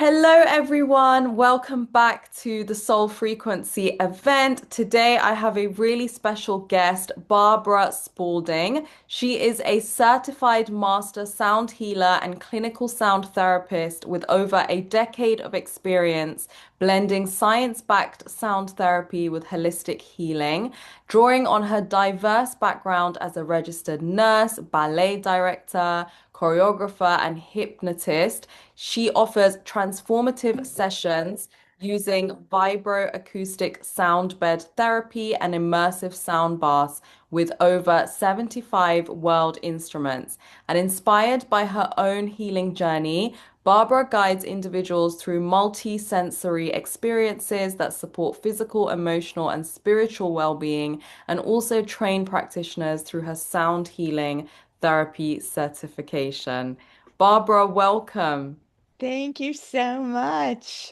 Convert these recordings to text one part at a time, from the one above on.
Hello, everyone. Welcome back to the Soul Frequency event. Today, I have a really special guest, Barbara Spaulding. She is a certified master sound healer and clinical sound therapist with over a decade of experience blending science-backed sound therapy with holistic healing, drawing on her diverse background as a registered nurse, ballet director, choreographer, and hypnotist. She offers transformative sessions using vibroacoustic sound bed therapy and immersive sound baths with over 75 world instruments. And inspired by her own healing journey, Barbara guides individuals through multi-sensory experiences that support physical, emotional, and spiritual well-being, and also train practitioners through her sound healing therapy certification. Barbara, welcome. Thank you so much.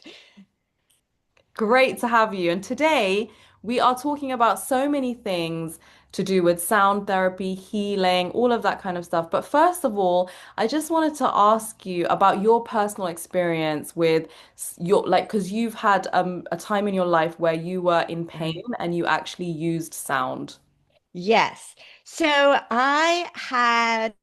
Great to have you. And today we are talking about so many things to do with sound therapy, healing, all of that kind of stuff. But first of all, I just wanted to ask you about your personal experience with your, like, because you've had a time in your life where you were in pain and you actually used sound. Yes. So I had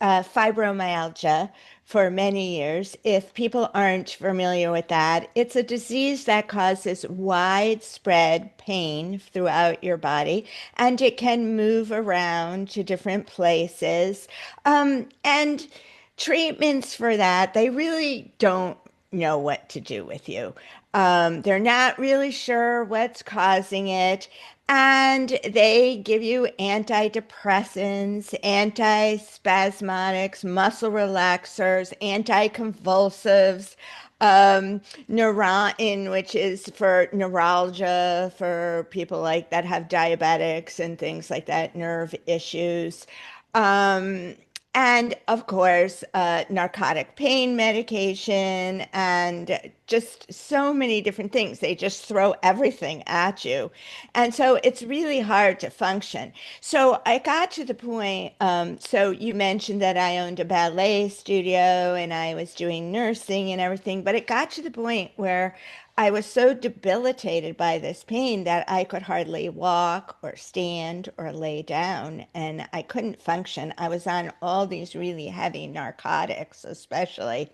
fibromyalgia for many years. If people aren't familiar with that, it's a disease that causes widespread pain throughout your body, and it can move around to different places. And treatments for that, they really don't know what to do with you. They're not really sure what's causing it. And they give you antidepressants, antispasmodics, muscle relaxers, anticonvulsives, Neurontin, which is for neuralgia for people like that have diabetics and things like that, nerve issues. Um, and of course, narcotic pain medication and just so many different things. They just throw everything at you. And so it's really hard to function. So I got to the point, so you mentioned that I owned a ballet studio and I was doing nursing and everything, but it got to the point where I was so debilitated by this pain that I could hardly walk or stand or lay down, and I couldn't function. I was on all these really heavy narcotics, especially.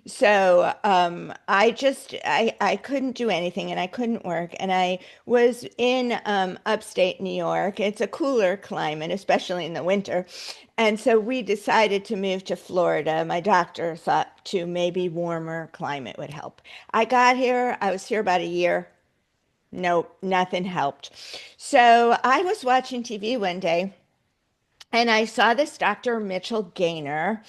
So I couldn't do anything and I couldn't work. And I was in upstate New York. It's a cooler climate, especially in the winter. And so we decided to move to Florida. My doctor thought to maybe warmer climate would help. I got here, I was here about a year. Nope, nothing helped. So I was watching TV one day and I saw this Dr. Mitchell Gaynor,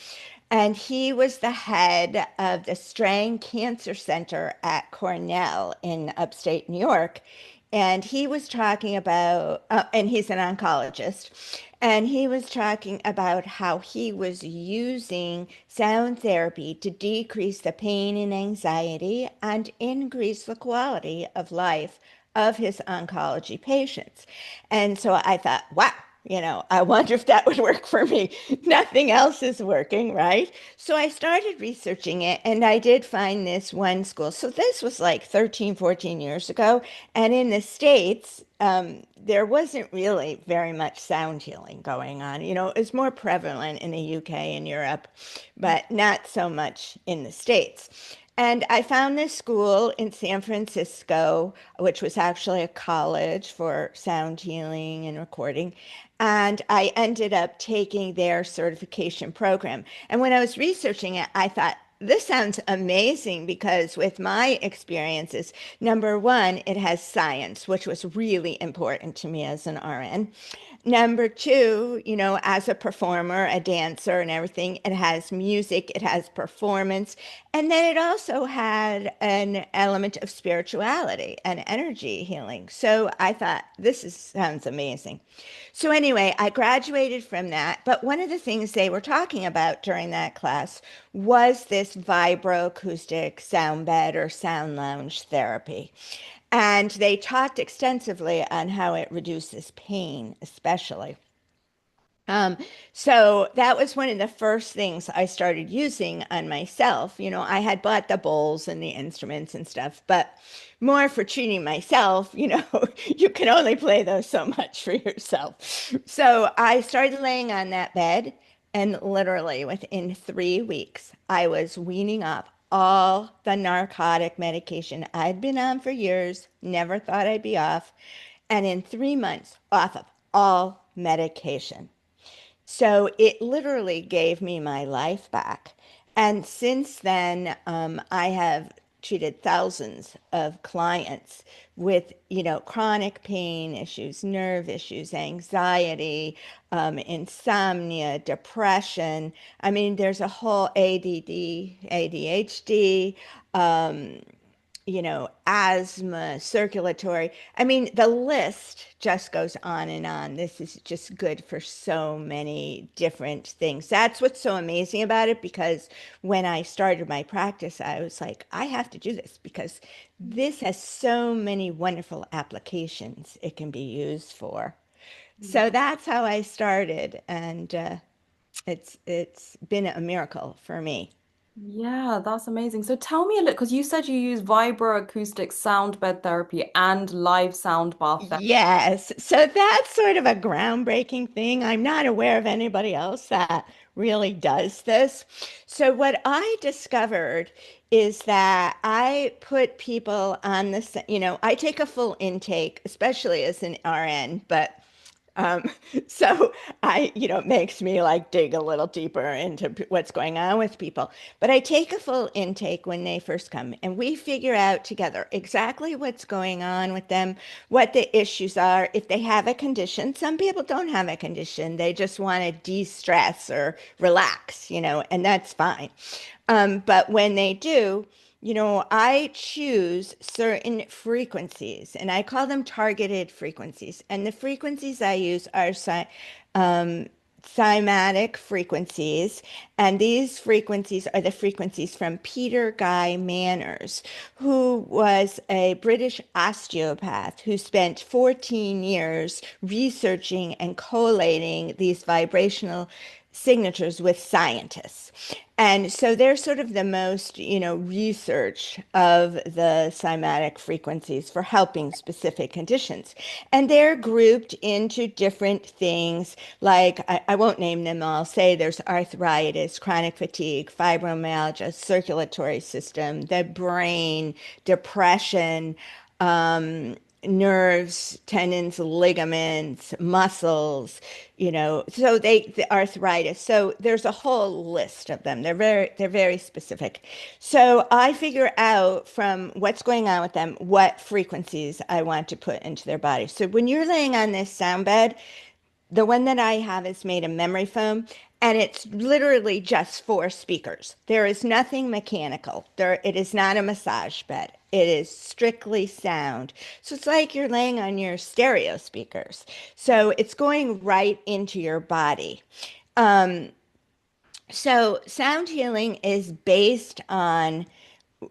and he was the head of the Strang Cancer Center at Cornell in upstate New York. And he was talking about, and he's an oncologist, and he was talking about how he was using sound therapy to decrease the pain and anxiety and increase the quality of life of his oncology patients. And so I thought, wow, I wonder if that would work for me. Nothing else is working, right? So I started researching it and I did find this one school. So this was like 13, 14 years ago. And in the States, there wasn't really very much sound healing going on. It's more prevalent in the UK and Europe, but not so much in the States. And I found this school in San Francisco, which was actually a college for sound healing and recording. And I ended up taking their certification program. And when I was researching it, I thought, this sounds amazing because with my experiences, number one, it has science, which was really important to me as an RN. Number two, as a performer, a dancer, and everything, it has music, it has performance, and then it also had an element of spirituality and energy healing. So I thought, sounds amazing. So anyway, I graduated from that, but one of the things they were talking about during that class was this vibroacoustic sound bed or sound lounge therapy. And they talked extensively on how it reduces pain, especially. Um, so that was one of the first things I started using on myself. I had bought the bowls and the instruments and stuff, but more for treating myself, you can only play those so much for yourself. So I started laying on that bed, and literally within 3 weeks, I was weaning off all the narcotic medication I'd been on for years, never thought I'd be off, and in 3 months, off of all medication. So it literally gave me my life back. And since then, I have treated thousands of clients with, chronic pain issues, nerve issues, anxiety, insomnia, depression. I mean, there's a whole ADD, ADHD, asthma, circulatory. I mean, the list just goes on and on. This is just good for so many different things. That's what's so amazing about it, because when I started my practice, I was like, I have to do this because this has so many wonderful applications it can be used for. So that's how I started, and it's been a miracle for me. Yeah, that's amazing. So tell me a little, because you said you use vibroacoustic sound bed therapy and live sound bath therapy. Yes. So that's sort of a groundbreaking thing. I'm not aware of anybody else that really does this. So what I discovered is that I put people on this, I take a full intake, especially as an RN, but um, so it makes me like dig a little deeper into what's going on with people. But I take a full intake when they first come, and we figure out together exactly what's going on with them, what the issues are, if they have a condition. Some people don't have a condition, they just want to de-stress or relax, and that's fine. But when they do, I choose certain frequencies and I call them targeted frequencies. And the frequencies I use are um, cymatic frequencies. And these frequencies are the frequencies from Peter Guy Manners, who was a British osteopath who spent 14 years researching and collating these vibrational signatures with scientists. And so they're sort of the most, research of the cymatic frequencies for helping specific conditions. And they're grouped into different things, like I won't name them all. Say there's arthritis, chronic fatigue, fibromyalgia, circulatory system, the brain, depression, um, nerves, tendons, ligaments, muscles, so the arthritis. So there's a whole list of them. They're very specific. So I figure out from what's going on with them what frequencies I want to put into their body. So when you're laying on this sound bed, the one that I have is made of memory foam, and it's literally just four speakers. There is nothing mechanical. It is not a massage bed. It is strictly sound. So it's like you're laying on your stereo speakers. So it's going right into your body. Um, so sound healing is based on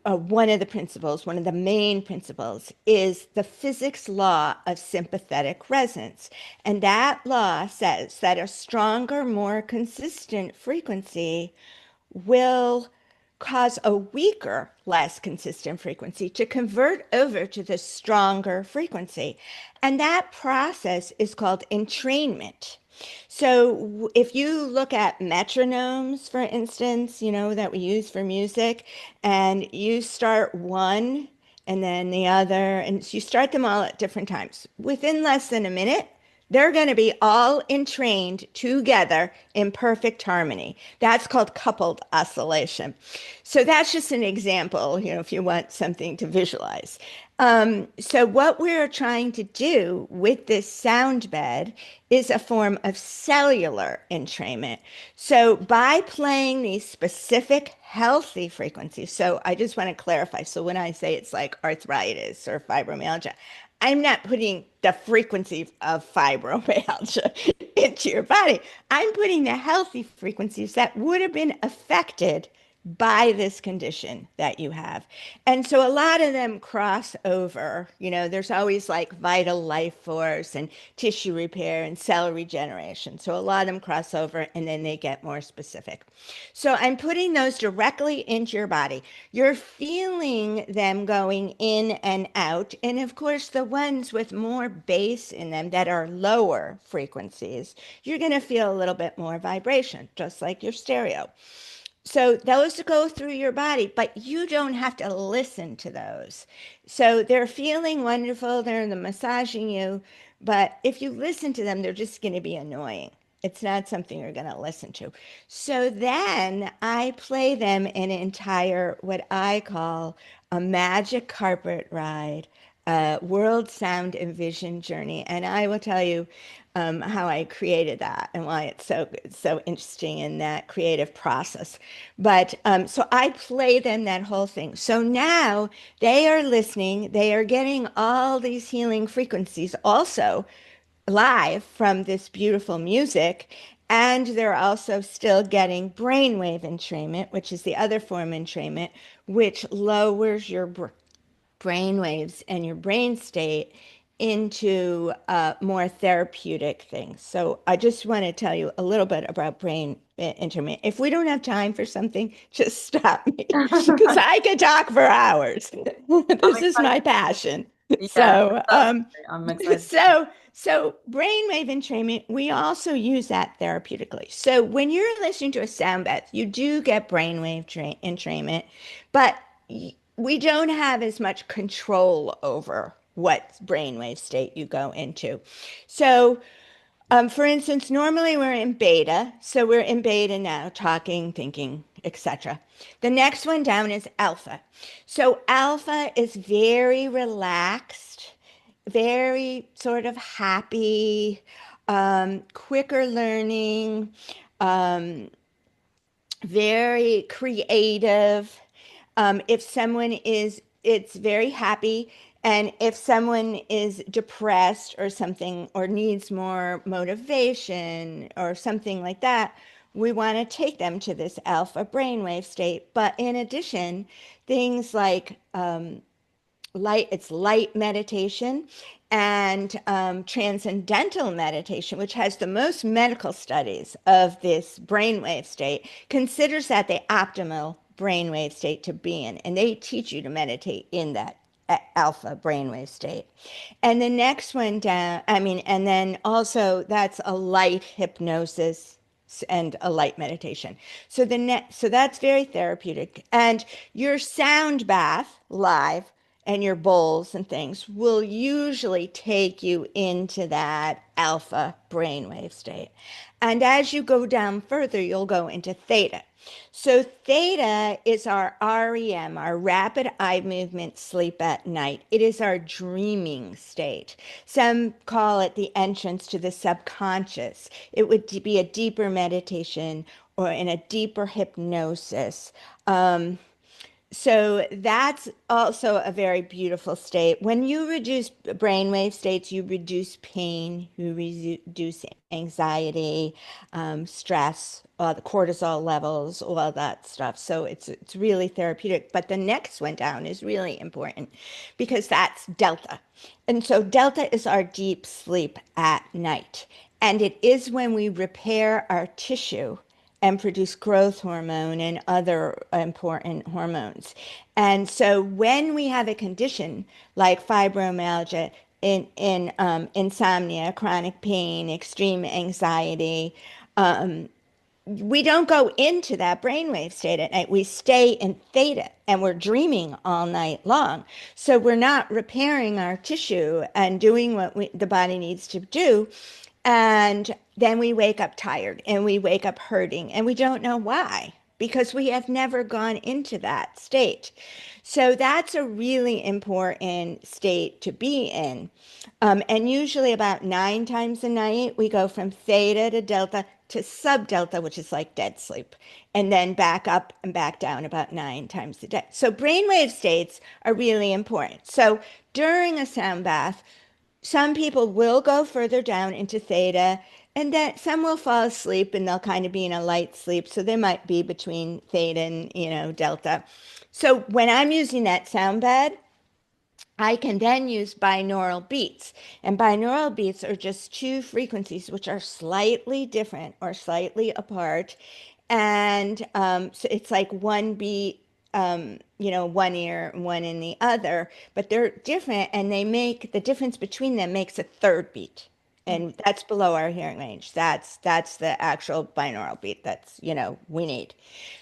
one of the principles, one of the main principles, is the physics law of sympathetic resonance. And that law says that a stronger, more consistent frequency will cause a weaker, less consistent frequency to convert over to the stronger frequency. And that process is called entrainment. So if you look at metronomes, for instance, that we use for music, and you start one and then the other, and you start them all at different times, within less than a minute, they're going to be all entrained together in perfect harmony. That's called coupled oscillation. So that's just an example, if you want something to visualize. So what we're trying to do with this sound bed is a form of cellular entrainment. So by playing these specific healthy frequencies, so I just want to clarify. So when I say it's like arthritis or fibromyalgia, I'm not putting the frequency of fibromyalgia into your body. I'm putting the healthy frequencies that would have been affected by this condition that you have. And so a lot of them cross over. There's always like vital life force and tissue repair and cell regeneration. So a lot of them cross over and then they get more specific. So I'm putting those directly into your body. You're feeling them going in and out. And of course, the ones with more bass in them that are lower frequencies, you're going to feel a little bit more vibration, just like your stereo. So those go through your body, but you don't have to listen to those. So they're feeling wonderful, they're massaging you, but if you listen to them, they're just going to be annoying. It's not something you're going to listen to. So then I play them an entire, what I call a magic carpet ride, a world sound and vision journey. And I will tell you, how I created that and why it's so interesting in that creative process. But so I play them that whole thing. So now they are listening. They are getting all these healing frequencies also live from this beautiful music. And they're also still getting brainwave entrainment, which is the other form of entrainment, which lowers your brain waves and your brain state into more therapeutic things. So I just want to tell you a little bit about brain intermittent. If we don't have time for something, just stop me because I could talk for hours. I'm This is my excited. passion. Yeah, So, that's great. I'm excited. so brainwave entrainment, we also use that therapeutically. So when you're listening to a sound bath, you do get brainwave entrainment, but we don't have as much control over what brainwave state you go into. So, for instance, normally we're in beta. So we're in beta now, talking, thinking, etc. The next one down is alpha. So alpha is very relaxed, very sort of happy, quicker learning, um, very creative. If someone is, it's very happy. And if someone is depressed or something, or needs more motivation or something like that, we want to take them to this alpha brainwave state. But in addition, things like it's light meditation and transcendental meditation, which has the most medical studies of this brainwave state, considers that the optimal brainwave state to be in. And they teach you to meditate in that alpha brainwave state. And the next one down, and then also that's a light hypnosis and a light meditation. So that's very therapeutic. And your sound bath live and your bowls and things will usually take you into that alpha brainwave state. And as you go down further, you'll go into theta. So theta is our REM, our rapid eye movement sleep at night. It is our dreaming state. Some call it the entrance to the subconscious. It would be a deeper meditation or in a deeper hypnosis. So that's also a very beautiful state. When you reduce brainwave states, you reduce pain, you reduce anxiety, stress, the cortisol levels, all that stuff. So it's really therapeutic. But the next one down is really important because that's delta. And so delta is our deep sleep at night. And it is when we repair our tissue and produce growth hormone and other important hormones. And so when we have a condition like fibromyalgia, insomnia, chronic pain, extreme anxiety, we don't go into that brainwave state at night. We stay in theta and we're dreaming all night long. So we're not repairing our tissue and doing what the body needs to do. And then we wake up tired and we wake up hurting and we don't know why because we have never gone into that state. So that's a really important state to be in. And usually about 9 times a night, we go from theta to delta to subdelta, which is like dead sleep, and then back up and back down about 9 times a day. So brainwave states are really important. So during a sound bath, some people will go further down into theta And then some will fall asleep and they'll kind of be in a light sleep. So they might be between theta and, delta. So when I'm using that sound bed, I can then use binaural beats. And binaural beats are just two frequencies which are slightly different or slightly apart. And so it's like one beat, one ear, one in the other, but they're different and they make the difference between them makes a third beat. And that's below our hearing range. That's the actual binaural beat that's, we need.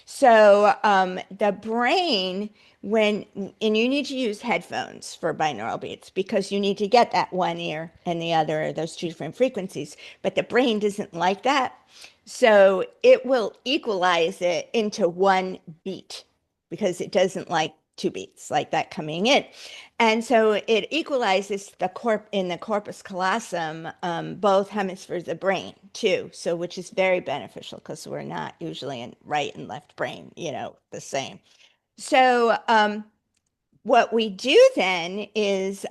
So the brain, when and you need to use headphones for binaural beats because you need to get that one ear and the other, those two different frequencies. But the brain doesn't like that. So it will equalize it into one beat because it doesn't like two beats like that coming in. And so it equalizes the corp in the corpus callosum, both hemispheres of the brain too. So which is very beneficial because we're not usually in right and left brain, the same. So what we do then is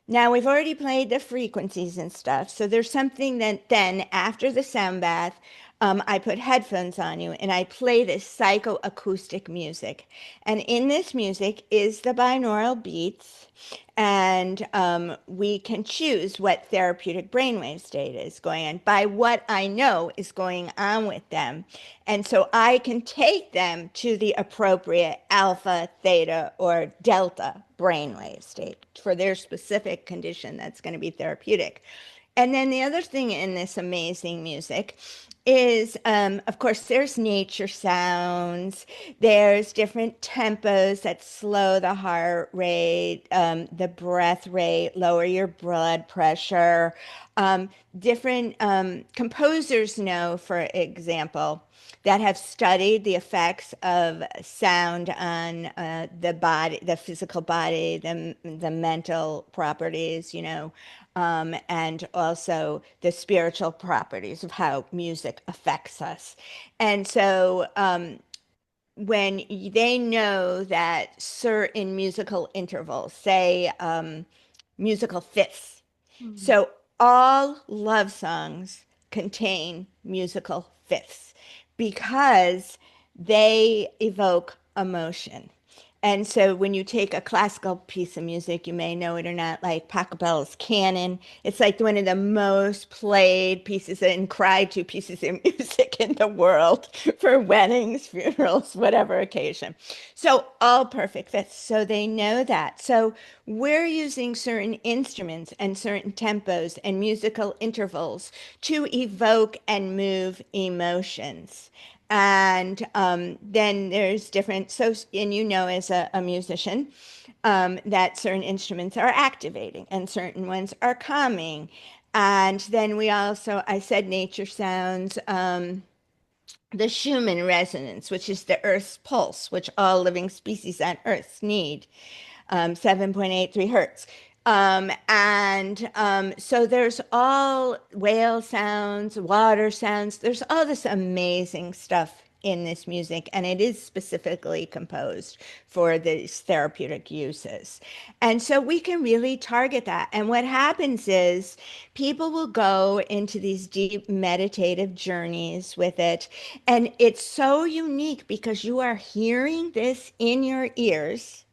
now we've already played the frequencies and stuff. So there's something that then after the sound bath, I put headphones on you and I play this psychoacoustic music. And in this music is the binaural beats. And we can choose what therapeutic brainwave state is going on by what I know is going on with them. And so I can take them to the appropriate alpha, theta, or delta brainwave state for their specific condition that's going to be therapeutic. And then the other thing in this amazing music is, of course, there's nature sounds, there's different tempos that slow the heart rate, the breath rate, lower your blood pressure. Um, Different composers know, for example, that have studied the effects of sound on the body, the physical body, the mental properties, and also the spiritual properties of how music affects us. And so when they know that certain musical intervals, say musical fifths, Mhm. so all love songs contain musical fifths because they evoke emotion. And so when you take a classical piece of music, you may know it or not, like Pachelbel's Canon. It's like one of the most played pieces and cried to pieces of music in the world for weddings, funerals, whatever occasion. So all perfect fits. So they know that. So we're using certain instruments and certain tempos and musical intervals to evoke and move emotions. And then there's different, so, and as a musician, that certain instruments are activating and certain ones are calming. And then we also, I said nature sounds, the Schumann resonance, which is the Earth's pulse, which all living species on Earth need, 7.83 hertz. So there's all whale sounds, water sounds. There's all this amazing stuff in this music, and it is specifically composed for these therapeutic uses. And so we can really target that. And what happens is people will go into these deep meditative journeys with it. And it's so unique because you are hearing this in your ears,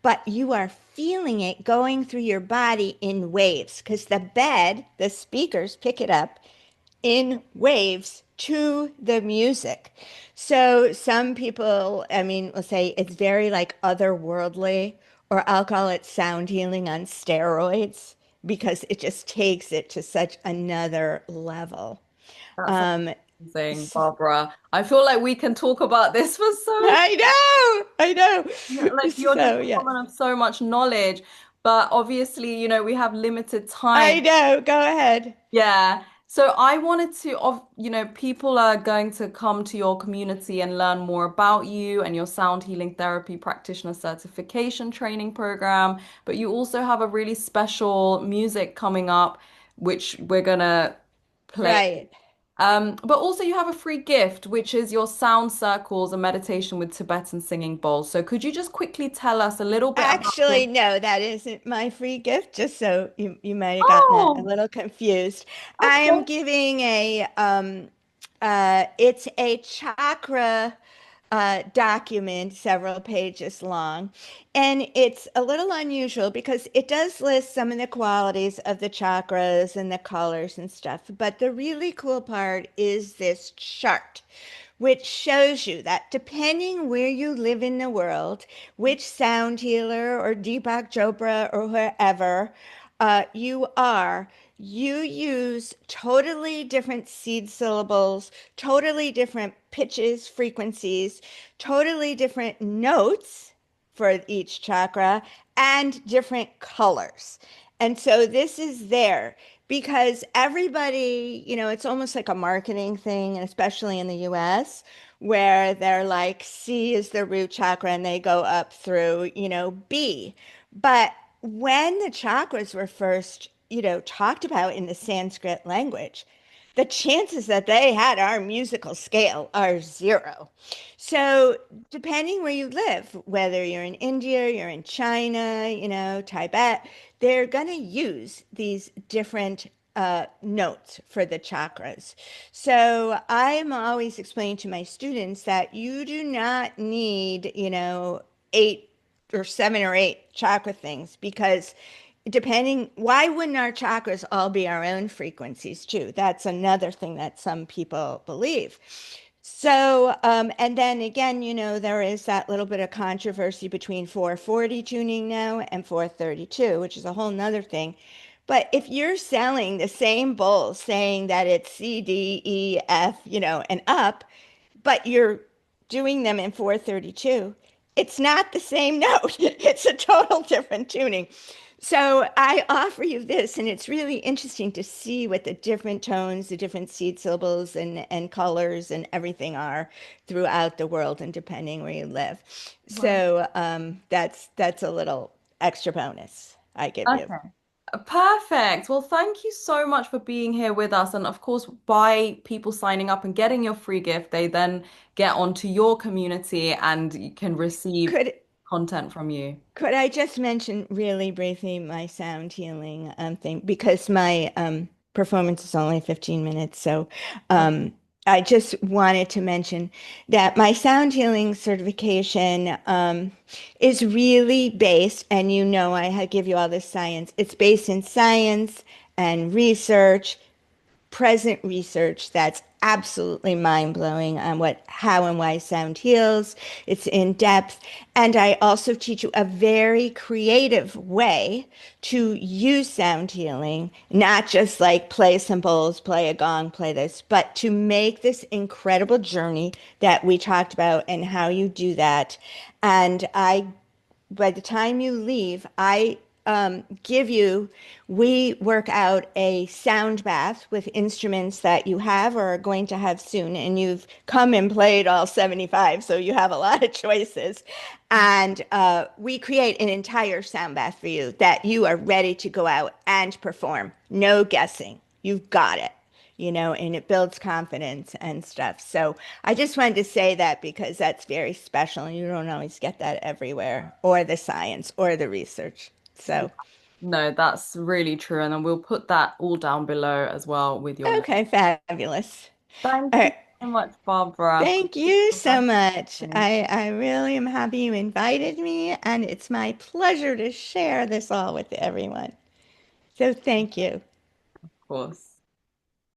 but you are feeling it going through your body in waves because the bed, the speakers pick it up in waves to the music. So some people, I mean, will say it's very like otherworldly, or I'll call it sound healing on steroids because it just takes it to such another level. That's Um, amazing, Barbara. I feel like we can talk about this for so I know. like you're just So a yeah, woman of so much knowledge, but obviously, we have limited I time. know. Go ahead. Yeah. So I wanted to, people are going to come to your community and learn more about you and your sound healing therapy practitioner certification training program. But you also have a really special music coming up, which we're gonna play. Right. But also you have a free gift, which is your sound circles and meditation with Tibetan singing bowls. So could you just quickly tell us a little bit about Actually, this? no, that isn't my free gift, just so you might have gotten a Oh, little confused. I am okay. giving it's a chakra document, several pages long, and it's a little unusual because it does list some of the qualities of the chakras and the colors and stuff. But the really cool part is this chart, which shows you that depending where you live in the world, which sound healer or Deepak Chopra or whoever you are, you use totally different seed syllables, totally different pitches, frequencies, totally different notes for each chakra, and different colors. And so this is there because everybody, it's almost like a marketing thing, and especially in the US, where they're like C is the root chakra and they go up through, B. But when the chakras were first, talked about in the Sanskrit language, the chances that they had our musical scale are zero. So, depending where you live, whether you're in India, you're in China, Tibet, they're going to use these different notes for the chakras. So, I'm always explaining to my students that you do not need, eight or seven or eight chakra things because depending, why wouldn't our chakras all be our own frequencies too? That's another thing that some people believe. So, and then again, there is that little bit of controversy between 440 tuning now and 432, which is a whole nother thing. But if you're selling the same bowl saying that it's C, D, E, F, and up, but you're doing them in 432, it's not the same note. It's a total different tuning. So I offer you this, and it's really interesting to see what the different tones, the different seed syllables and colors and everything are throughout the world and depending where you live. Wow. So that's a little extra bonus I give you. Okay. Perfect. Well, thank you so much for being here with us. And of course, by people signing up and getting your free gift, they then get onto your community and you can receive Could content from you. Could I just mention really briefly my sound healing thing because my performance is only 15 minutes. So I just wanted to mention that my sound healing certification is really based, and give you all this science. It's based in science and research, present research that's absolutely mind-blowing on how and why sound heals. It's in depth. And I also teach you a very creative way to use sound healing, not just like play some bowls, play a gong, play this, but to make this incredible journey that we talked about and how you do that. And by the time you leave, we work out a sound bath with instruments that you have or are going to have soon. And you've come and played all 75, so you have a lot of choices. And we create an entire sound bath for you that you are ready to go out and perform. No guessing. You've got it, and it builds confidence and stuff. So I just wanted to say that because that's very special and you don't always get that everywhere, or the science or the research. Yeah. So, No, that's really true. And then we'll put that all down below as well with your link. okay, fabulous. Thank All you right. so much, Barbara. Thank you so much. Of I really am happy you invited me, and it's my pleasure to share this all with everyone. So thank you. course.